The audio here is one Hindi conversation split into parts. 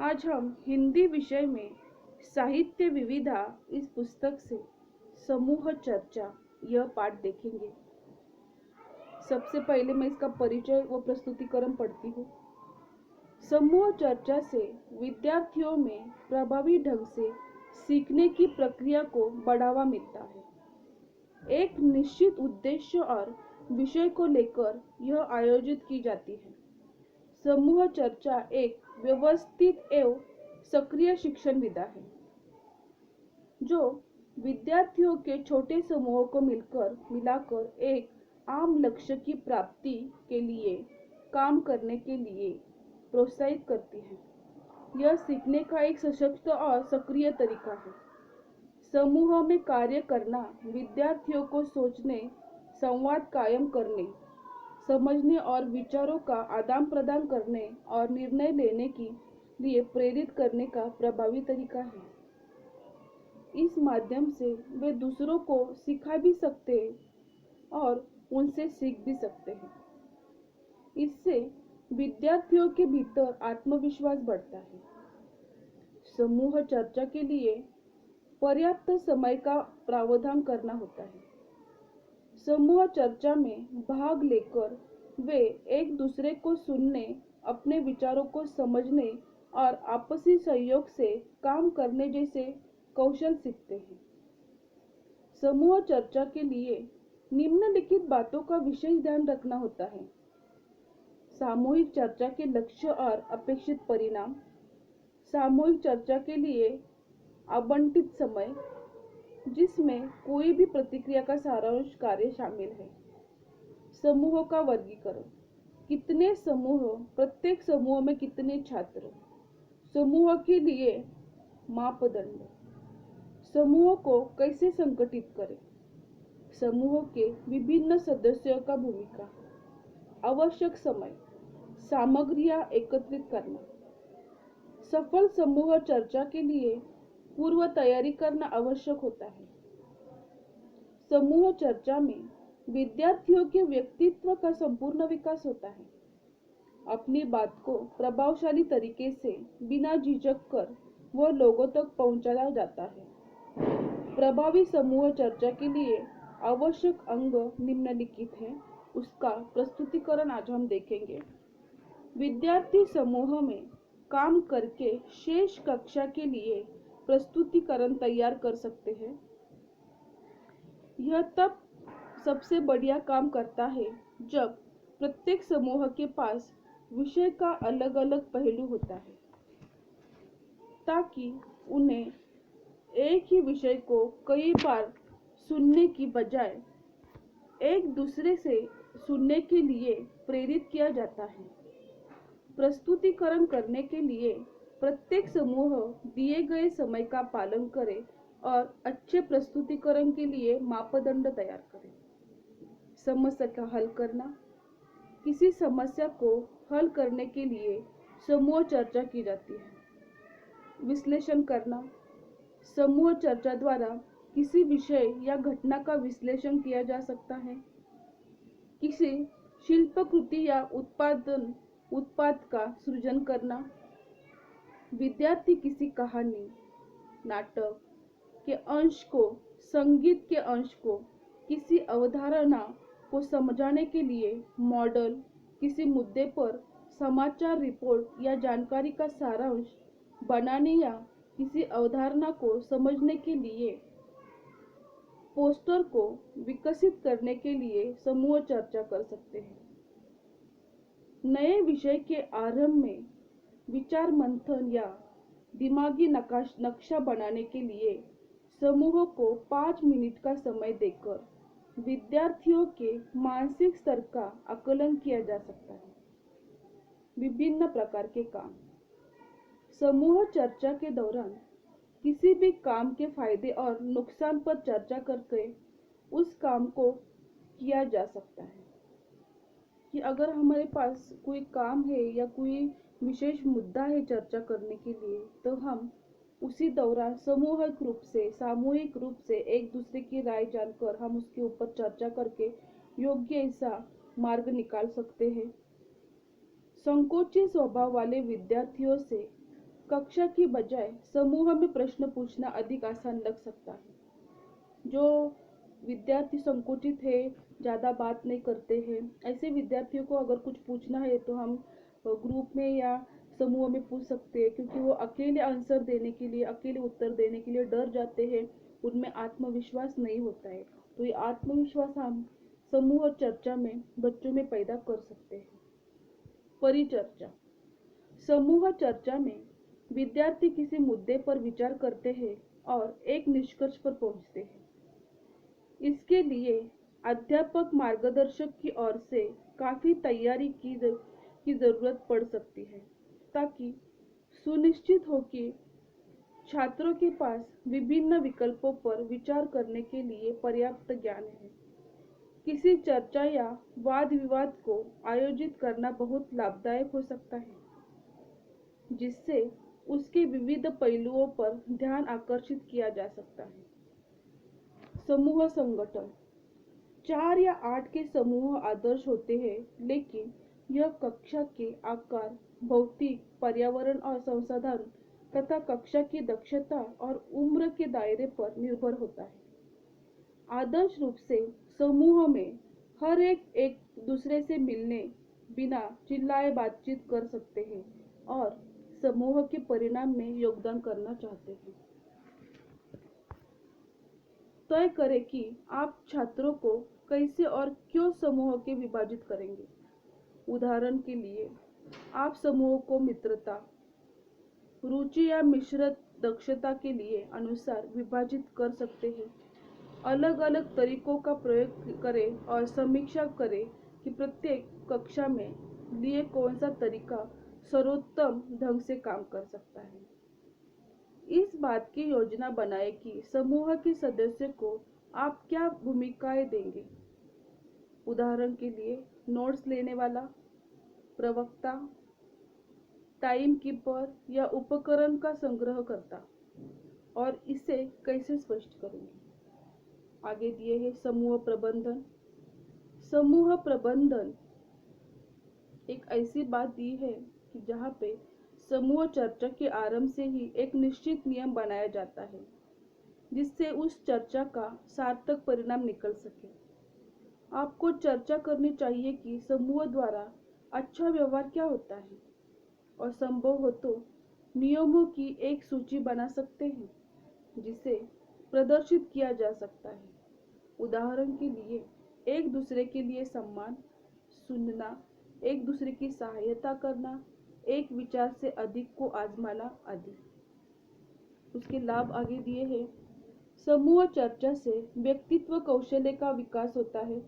आज हम हिंदी विषय में साहित्य विविधा इस पुस्तक से समूह चर्चा यह पाठ देखेंगे। सबसे पहले मैं इसका परिचय व प्रस्तुतिकरण पढ़ती हूँ। समूह चर्चा से विद्यार्थियों में प्रभावी ढंग से सीखने की प्रक्रिया को बढ़ावा मिलता है। एक निश्चित उद्देश्य और विषय को लेकर यह आयोजित की जाती है। समूह चर्चा एक व्यवस्थित एवं सक्रिय शिक्षण विधा है जो विद्यार्थियों के छोटे समूहों को मिलाकर एक आम लक्ष्य की प्राप्ति के लिए काम करने के लिए प्रोत्साहित करती है। यह सीखने का एक सशक्त और सक्रिय तरीका है। समूह में कार्य करना विद्यार्थियों को सोचने, संवाद कायम करने, समझने और विचारों का आदान प्रदान करने और निर्णय लेने के लिए प्रेरित करने का प्रभावी तरीका है। इस माध्यम से वे दूसरों को सिखा भी सकते हैं और उनसे सीख भी सकते हैं। इससे विद्यार्थियों के भीतर आत्मविश्वास बढ़ता है। समूह चर्चा के लिए पर्याप्त समय का प्रावधान करना होता है। समूह चर्चा में भाग लेकर वे एक दूसरे को सुनने, अपने विचारों को समझने और आपसी सहयोग से काम करने जैसे कौशल सीखते हैं। समूह चर्चा के लिए निम्नलिखित बातों का विशेष ध्यान रखना होता है। सामूहिक चर्चा के लक्ष्य और अपेक्षित परिणाम, सामूहिक चर्चा के लिए आवंटित समय जिसमें कोई भी प्रतिक्रिया का सारांश कार्य शामिल है। समूह का वर्गीकरण, कितने समूह, प्रत्येक समूह में कितने छात्र, समूह के लिए मापदंड, समूह को कैसे संगठित करें, समूह के विभिन्न सदस्यों का भूमिका, आवश्यक समय, सामग्रियां एकत्रित करना। सफल समूह चर्चा के लिए पूर्व तैयारी करना आवश्यक होता है। समूह चर्चा में विद्यार्थियों के व्यक्तित्व का संपूर्ण विकास होता है। अपनी बात को प्रभावशाली तरीके से बिना झिझक कर वह लोगों तक पहुंचाया जाता है। प्रभावी समूह चर्चा के लिए आवश्यक अंग निम्नलिखित हैं। उसका प्रस्तुतिकरण आज हम देखेंगे। विद्यार्थी समूह में काम करके शेष कक्षा के लिए प्रस्तुतिकरण तैयार कर सकते हैं। यह तब सबसे बढ़िया काम करता है जब प्रत्येक समूह के पास विषय का अलग अलग पहलू होता है, ताकि उन्हें एक ही विषय को कई बार सुनने की बजाय एक दूसरे से सुनने के लिए प्रेरित किया जाता है। प्रस्तुतिकरण करने के लिए प्रत्येक समूह दिए गए समय का पालन करे और अच्छे प्रस्तुतिकरण के लिए मापदंड तैयार करें। समस्या का हल करना, किसी समस्या को हल करने के लिए समूह चर्चा की जाती है। विश्लेषण करना, समूह चर्चा द्वारा किसी विषय या घटना का विश्लेषण किया जा सकता है। किसी शिल्पकृति या उत्पाद का सृजन करना। विद्यार्थी किसी कहानी, नाटक के अंश को, संगीत के अंश को, किसी अवधारणा को समझाने के लिए मॉडल, किसी मुद्दे पर समाचार रिपोर्ट या जानकारी का सारांश बनाने या किसी अवधारणा को समझने के लिए पोस्टर को विकसित करने के लिए समूह चर्चा कर सकते हैं। नए विषय के आरंभ में विचार मंथन या दिमागी नक्शा बनाने के लिए समूह को 5 मिनट का समय देकर विद्यार्थियों के मानसिक स्तर का आकलन किया जा सकता है। विभिन्न प्रकार के काम, समूह चर्चा के दौरान किसी भी काम के फायदे और नुकसान पर चर्चा करके उस काम को किया जा सकता है। कि अगर हमारे पास कोई काम है या कोई विशेष मुद्दा है चर्चा करने के लिए, तो हम उसी दौरान सामूहिक रूप से एक दूसरे की राय जानकर हम उसके ऊपर चर्चा करके योग्य ऐसा मार्ग निकाल सकते हैं। संकोची स्वभाव वाले विद्यार्थियों से कक्षा की बजाय समूह में प्रश्न पूछना अधिक आसान लग सकता है। जो विद्यार्थी संकुचित है, ज़्यादा बात नहीं करते हैं, ऐसे विद्यार्थियों को अगर कुछ पूछना है तो हम ग्रुप में या समूह में पूछ सकते हैं, क्योंकि वो अकेले आंसर देने के लिए, अकेले उत्तर देने के लिए डर जाते हैं, उनमें आत्मविश्वास नहीं होता है। तो ये आत्मविश्वास हम समूह चर्चा में बच्चों में पैदा कर सकते हैं। परिचर्चा। समूह चर्चा में विद्यार्थी किसी मुद्दे पर विचार करते हैं और एक निष्कर्ष पर पहुंचते हैं। इसके लिए अध्यापक मार्गदर्शक की ओर से काफी तैयारी की जरूरत पड़ सकती है, ताकि सुनिश्चित हो कि छात्रों के पास विभिन्न विकल्पों पर विचार करने के लिए पर्याप्त ज्ञान है। किसी चर्चा या वाद विवाद को आयोजित करना बहुत लाभदायक हो सकता है, जिससे उसके विविध पहलुओं पर ध्यान आकर्षित किया जा सकता है। समूह संगठन। 4 या 8 के समूह आदर्श होते हैं, लेकिन यह कक्षा के आकार, भौतिक पर्यावरण और संसाधन तथा कक्षा की दक्षता और उम्र के दायरे पर निर्भर होता है। आदर्श रूप से समूह में हर एक दूसरे से मिलने बिना चिल्लाए बातचीत कर सकते हैं और समूह के परिणाम में योगदान करना चाहते हैं। तय करें कि आप छात्रों को कैसे और क्यों समूह के विभाजित करेंगे। उदाहरण के लिए, आप समूह को मित्रता, रुचि या मिश्रित दक्षता के लिए अनुसार विभाजित कर सकते हैं। अलग अलग तरीकों का प्रयोग करें और समीक्षा करें कि प्रत्येक कक्षा में लिए कौन सा तरीका सर्वोत्तम ढंग से काम कर सकता है। इस बात की योजना बनाएं कि समूह के सदस्य को आप क्या भूमिकाएं देंगे। उदाहरण के लिए, नोट्स लेने वाला, प्रवक्ता, टाइम कीपर या उपकरण का संग्रह करता, और इसे कैसे स्पष्ट करेंगे। आगे दिए है समूह प्रबंधन। समूह प्रबंधन एक ऐसी बात दी है कि जहाँ पे समूह चर्चा के आरंभ से ही एक निश्चित नियम बनाया जाता है, जिससे उस चर्चा का सार्थक परिणाम निकल सके। आपको चर्चा करनी चाहिए कि समूह द्वारा अच्छा व्यवहार क्या होता है, और संभव हो तो नियमों की एक सूची बना सकते हैं, जिसे प्रदर्शित किया जा सकता है। उदाहरण के लिए, एक दूसरे के लिए सम्मान, सुनना, एक दूसरे की सहायता करना, एक विचार से अधिक को आजमाना आदि। उसके लाभ आगे दिए हैं। समूह चर्चा से व्यक्तित्व कौशल्य का विकास होता है।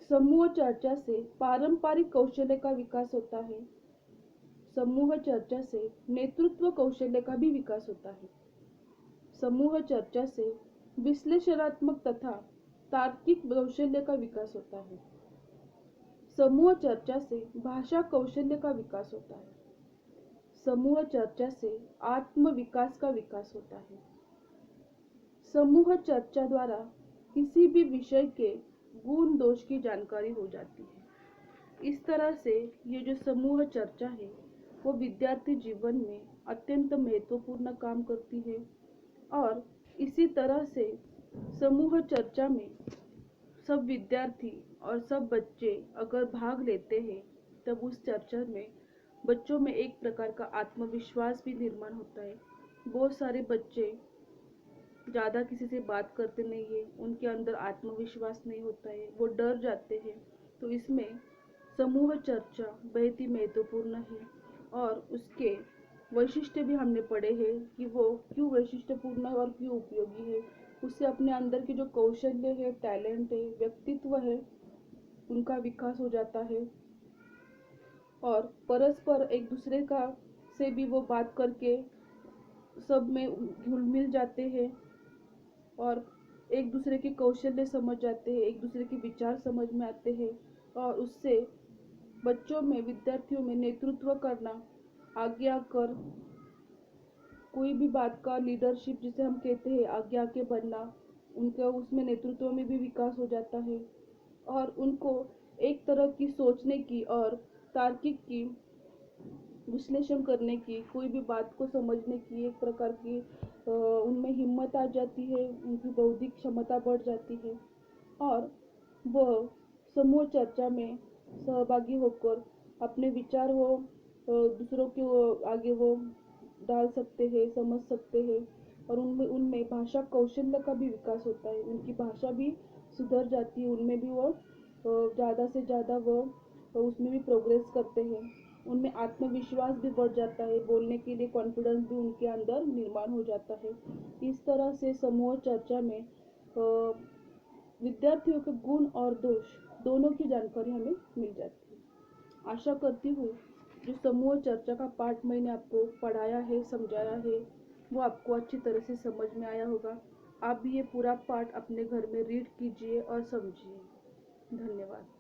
समूह चर्चा से पारंपरिक कौशल्य का विकास होता है। समूह चर्चा से नेतृत्व कौशल्य का भी विकास होता है। समूह चर्चा से विश्लेषणात्मक तथा तार्किक कौशल्य का विकास होता है। समूह चर्चा से भाषा कौशल्य का विकास होता है। समूह चर्चा से आत्म विकास का विकास होता है। समूह चर्चा द्वारा किसी भी विषय के गुण दोष की जानकारी हो जाती है। इस तरह से ये जो समूह चर्चा है वो विद्यार्थी जीवन में अत्यंत महत्वपूर्ण काम करती है, और इसी तरह से समूह चर्चा में सब विद्यार्थी और सब बच्चे अगर भाग लेते हैं, तब उस चर्चा में बच्चों में एक प्रकार का आत्मविश्वास भी निर्माण होता है। बहुत सारे बच्चे ज़्यादा किसी से बात करते नहीं है, उनके अंदर आत्मविश्वास नहीं होता है, वो डर जाते हैं। तो इसमें समूह चर्चा बहुत ही महत्वपूर्ण है, और उसके वैशिष्ट्य भी हमने पढ़े हैं कि वो क्यों वैशिष्ट्यपूर्ण और क्यों उपयोगी है। उससे अपने अंदर की जो कौशल्य है, टैलेंट है, व्यक्तित्व है, उनका विकास हो जाता है, और परस्पर एक दूसरे का से भी वो बात करके सब में घुल मिल जाते हैं, और एक दूसरे के कौशल्य समझ जाते हैं, एक दूसरे के विचार समझ में आते हैं, और उससे बच्चों में, विद्यार्थियों में नेतृत्व करना, आज्ञा कर, कोई भी बात का लीडरशिप जिसे हम कहते हैं, आज्ञा के बनना, उनका उसमें नेतृत्व में भी विकास हो जाता है, और उनको एक तरह की सोचने की और तार्किक की विश्लेषण करने की, कोई भी बात को समझने की एक प्रकार की उनमें हिम्मत आ जाती है, उनकी बौद्धिक क्षमता बढ़ जाती है और वह समूह चर्चा में सहभागी होकर अपने विचार वो दूसरों के आगे वो डाल सकते हैं, समझ सकते हैं और उनमें उनमें भाषा कौशल्य का भी विकास होता है, उनकी भाषा भी सुधर जाती है, उनमें भी वो ज़्यादा से ज़्यादा वो उसमें भी प्रोग्रेस करते हैं, उनमें आत्मविश्वास भी बढ़ जाता है, बोलने के लिए कॉन्फिडेंस भी उनके अंदर निर्माण हो जाता है। इस तरह से समूह चर्चा में विद्यार्थियों के गुण और दोष दोनों की जानकारी हमें मिल जाती है। आशा करती हूँ जो समूह चर्चा का पाठ मैंने आपको पढ़ाया है, समझाया है, वो आपको अच्छी तरह से समझ में आया होगा। आप भी ये पूरा पाठ अपने घर में रीड कीजिए और समझिए। धन्यवाद।